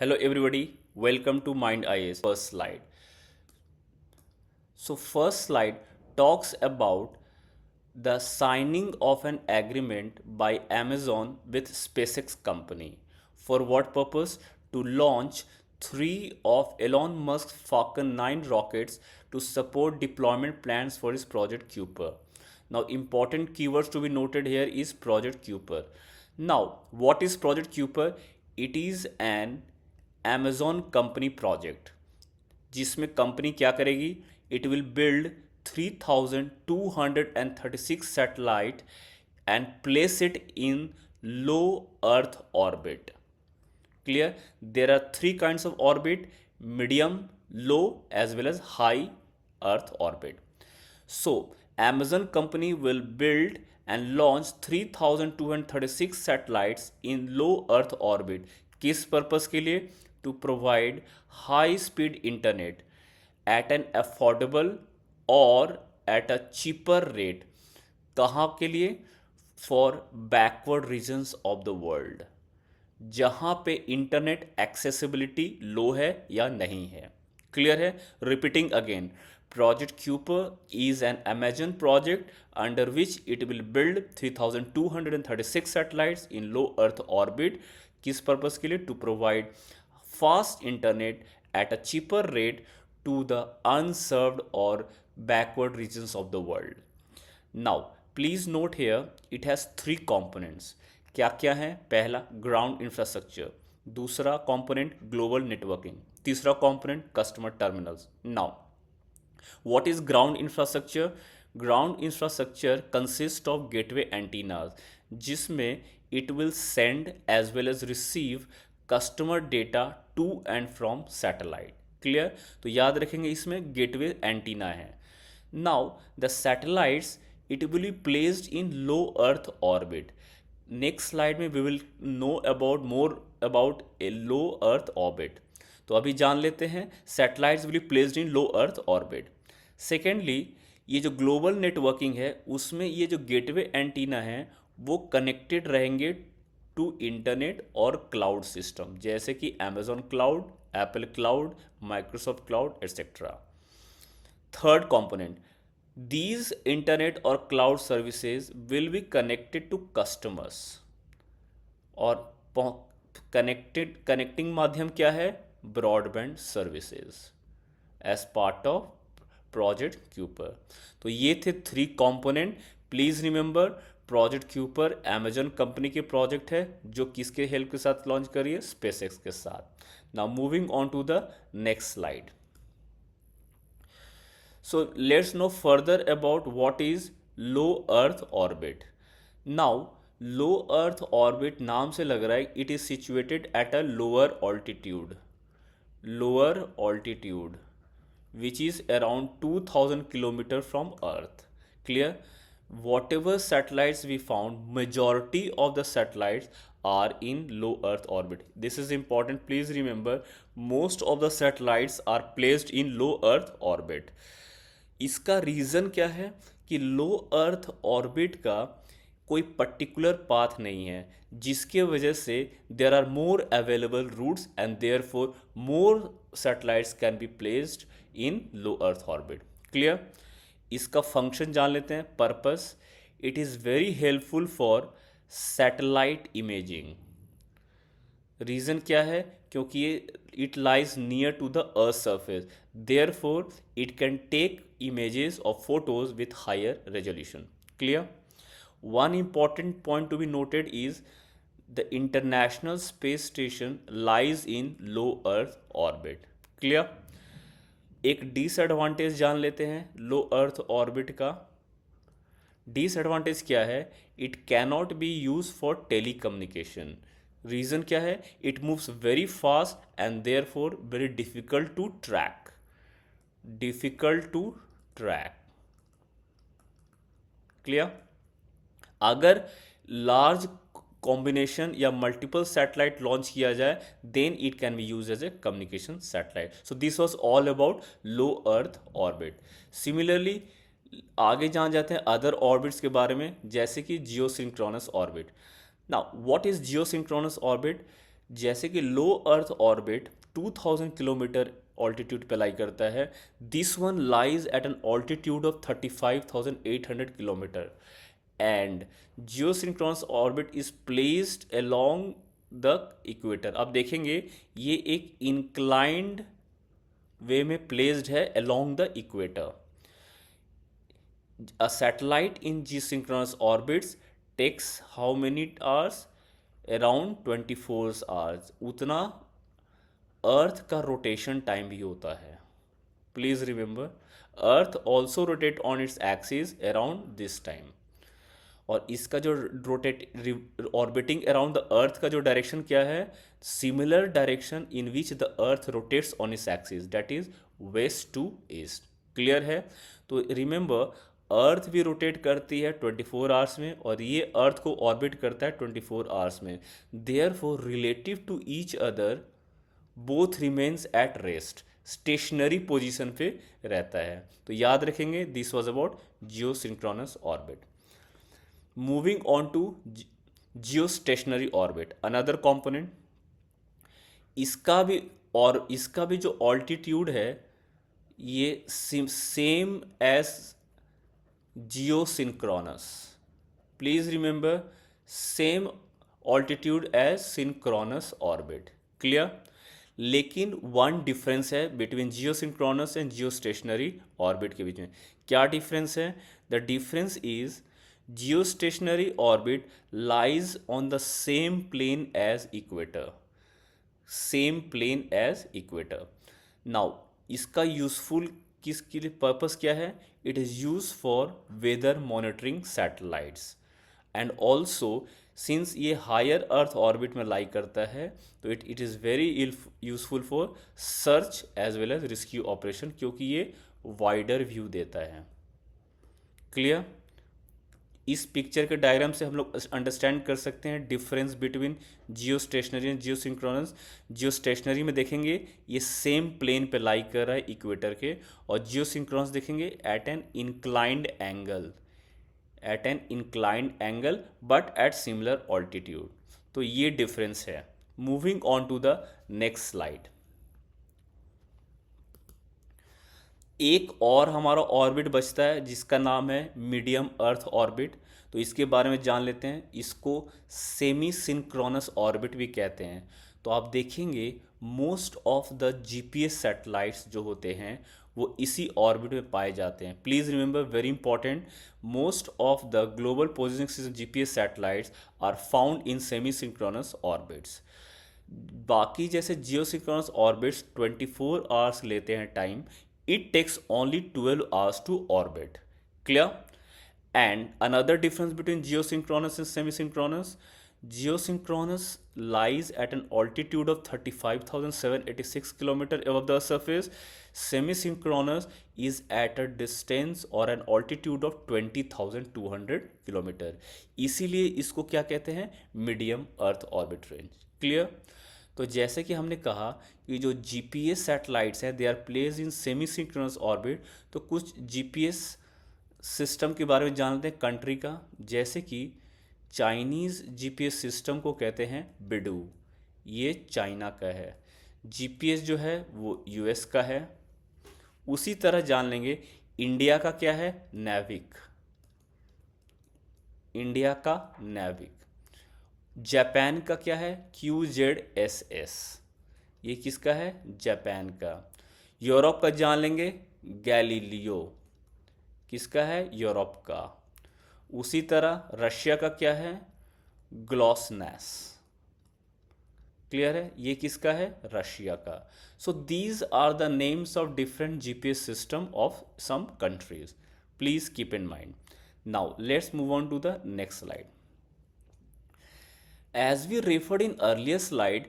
Hello everybody, welcome to Mind IAS. First slide. So first slide talks about the signing of an agreement by Amazon with SpaceX company. For what purpose? To launch 3 of Elon Musk's Falcon 9 rockets to support deployment plans for his Project Kuiper. Now important keywords to be noted here is Project Kuiper. Now what is Project Kuiper? It is an Amazon company project जिसमें company क्या करेगी? It will build 3236 satellite and place it in low earth orbit. Clear? There are 3 kinds of orbit: medium, low, as well as high Earth orbit. So, Amazon company will build and launch 3236 satellites in low Earth orbit. किस purpose के लिए? To provide high speed internet at an affordable or at a cheaper rate. कहाँ के लिए? For backward regions of the world, जहां पे internet accessibility लो है या नहीं है. क्लियर है? Repeating again, project Kuiper is an Amazon project under which it will build 3236 satellites in low earth orbit. किस पर्पस के लिए? To provide fast internet at a cheaper rate to the unserved और backward regions of the world. Now please note here it has 3 components. क्या क्या है? पहला ground infrastructure, दूसरा component global networking, तीसरा component customer terminals. Now what is ground infrastructure? Ground infrastructure consist of gateway antennas, जिसमें it will send as well as receive customer data to and from satellite. Clear? तो याद रखेंगे इसमें gateway antenna है. Now the satellites it will be placed in low earth orbit. Next slide में we will know about more about a low earth orbit. तो अभी जान लेते हैं satellites will be placed in low earth orbit. Secondly, ये जो global networking है उसमें ये जो गेटवे एंटीना है वो कनेक्टेड रहेंगे टू इंटरनेट और क्लाउड सिस्टम, जैसे कि Amazon cloud, Apple cloud, Microsoft cloud etcetera. Third component, these internet or cloud services will be connected to customers. और कनेक्टिंग माध्यम क्या है? Broadband services as part of project Kuiper. तो ये थे 3 component. Please remember, project Kuiper Amazon company के project है जो किसके हेल्प के साथ लॉन्च करी है? स्पेसएक्स के साथ. Now moving on to the next slide. So let's know further about what is low earth orbit. Now low earth orbit नाम से लग रहा है it is situated at a lower altitude which is around 2000 kilometer from earth. Clear? Whatever satellites we found, majority of the satellites are in low earth orbit. This is important, please remember, most of the satellites are placed in low earth orbit. इसका reason क्या है? कि लो earth orbit का कोई particular path नहीं है, जिसके वजह से there are more available routes and therefore more satellites can be placed in low earth orbit. Clear? इसका फंक्शन जान लेते हैं. Purpose, it is very helpful for satellite imaging. Reason क्या है? क्योंकि ये it lies near to the earth surface, therefore it can take images or photos with higher resolution. Clear? One important point to be noted is the International Space Station lies in low Earth orbit. Clear? एक disadvantage जान लेते हैं लो earth orbit का. Disadvantage क्या है? It cannot be use for telecommunication. Reason क्या है? It moves very fast and therefore very difficult to track. Clear? अगर लार्ज कॉम्बिनेशन या मल्टीपल सैटेलाइट लॉन्च किया जाए then it can be use as a communication satellite. So this was all about low earth orbit. Similarly आगे जान जाते हैं other orbits के बारे में, जैसे कि geosynchronous orbit. Now what is geosynchronous orbit? जैसे कि लो अर्थ ऑर्बिट 2000 किलोमीटर ऑल्टीट्यूड पे लाई करता है, this one lies at N altitude of 35,800 kilometre, and geosynchronous orbit is placed along the equator. अब देखेंगे ये एक इंक्लाइंड वे में प्लेस्ड है along the equator. A satellite in geosynchronous orbits takes how many hours? Around 24 hours। उतना अर्थ का rotation time भी होता है। Please remember, earth also rotate on its axis around this time. और इसका जो rotate orbiting around the earth का जो डायरेक्शन क्या है? Similar direction in which the earth rotates on its axis, that is west to east. Clear है? तो remember, अर्थ भी रोटेट करती है 24 आवर्स में, और ये अर्थ को ऑर्बिट करता है 24 आवर्स में। There for relative to each other both remains at rest, stationary position पे रहता है। तो याद रखेंगे, this was about geo synchronous orbit. Moving on to geo stationary orbit, another component. इसका भी जो ऑल्टीट्यूड है ये same as geosynchronous. Please remember, same altitude as synchronous orbit. Clear? लेकिन वन डिफरेंस है between geosynchronous and geostationary orbit के बीच में। क्या डिफरेंस है? The difference is geostationary orbit lies on the same plane as equator, same plane as equator. Now इसका useful किसके लिए पर्पस क्या है? It is use for weather monitoring satellites, and also since ये हायर अर्थ ऑर्बिट में lie करता है तो it is very useful for search as well as rescue operation, क्योंकि ये वाइडर व्यू देता है। क्लियर? इस पिक्चर के डायग्राम से हम लोग अंडरस्टैंड कर सकते हैं difference between Jio stationery and Jio synchronous. Jio stationery में देखेंगे ये सेम प्लेन पे लाई कर रहा है इक्वेटर के, और जियो सिंक्रोनस देखेंगे at an inclined angle, at an inclined angle but at similar altitude. तो ये डिफरेंस है। Moving on to the next slide. एक और हमारा ऑर्बिट बचता है जिसका नाम है मीडियम अर्थ ऑर्बिट। तो इसके बारे में जान लेते हैं। इसको सेमी सिंक्रोनस ऑर्बिट भी कहते हैं। तो आप देखेंगे most of the GPS satellites जो होते हैं वो इसी ऑर्बिट में पाए जाते हैं। Please remember, very important, most of the global positioning system GPS satellites are found in semi synchronous orbits. बाकी जैसे जियो सिंक्रोनस ऑर्बिट्स 24 आवर्स लेते हैं time, it takes only 12 hours to orbit. Clear? And another difference between geosynchronous and semisynchronous, geosynchronous lies at an altitude of 35,786 km above the surface. Semisynchronous is at a distance or an altitude of 20,200 km. इसीलिए इसको क्या कहते हैं? Medium earth orbit range. Clear? तो जैसे कि हमने कहा कि जो जीपीएस सैटेलाइट्स हैं they are placed in semi synchronous orbit. तो कुछ जीपीएस सिस्टम के बारे में जानते हैं कंट्री का। जैसे कि चाइनीज़ जीपीएस सिस्टम को कहते हैं बिडू, ये चाइना का है। जीपीएस जो है वो यूएस का है। उसी तरह जान लेंगे इंडिया का क्या है? नेविक, इंडिया का नेविक। जापान का क्या है? QZSS, ये किसका है? जापान का। यूरोप का जान लेंगे गैलीलियो, किसका है? यूरोप का। उसी तरह रशिया का क्या है? ग्लॉसनेस। क्लियर है? ये किसका है? रशिया का। So these are the names of different GPS system of some countries. Please keep in mind. Now let's move on to the next slide. As we referred in earlier slide,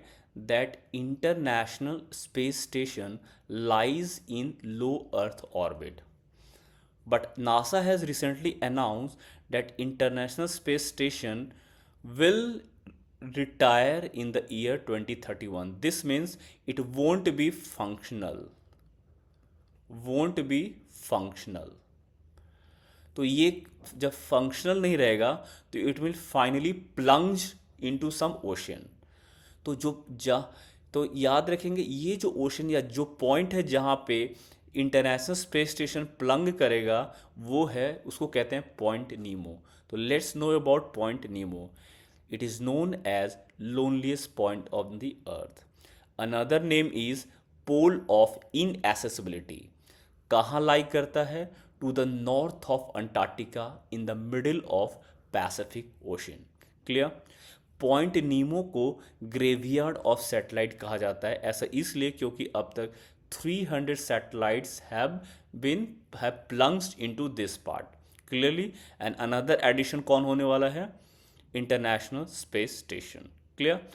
that International Space Station lies in low Earth orbit. But NASA has recently announced that International Space Station will retire in the year 2031. This means it won't be functional. Won't be functional. तो ये जब functional नहीं रहेगा तो it will finally plunge into some ocean. तो जो जा तो याद रखेंगे ये जो ओशन या जो पॉइंट है जहाँ पे इंटरनेशनल स्पेस स्टेशन प्लंग करेगा, वो है, उसको कहते हैं पॉइंट नीमो। तो let's know about point Nemo. It is known as loneliest point on the earth. Another name is pole of inaccessibility. कहाँ लाई करता है? To the north of Antarctica in the middle of Pacific Ocean. Clear? Point Nemo को graveyard of satellite कहा जाता है। ऐसा इसलिए क्योंकि अब तक 300 satellites have plunged into this part. Clearly? And another edition कौन होने वाला है? International space station. क्लियर?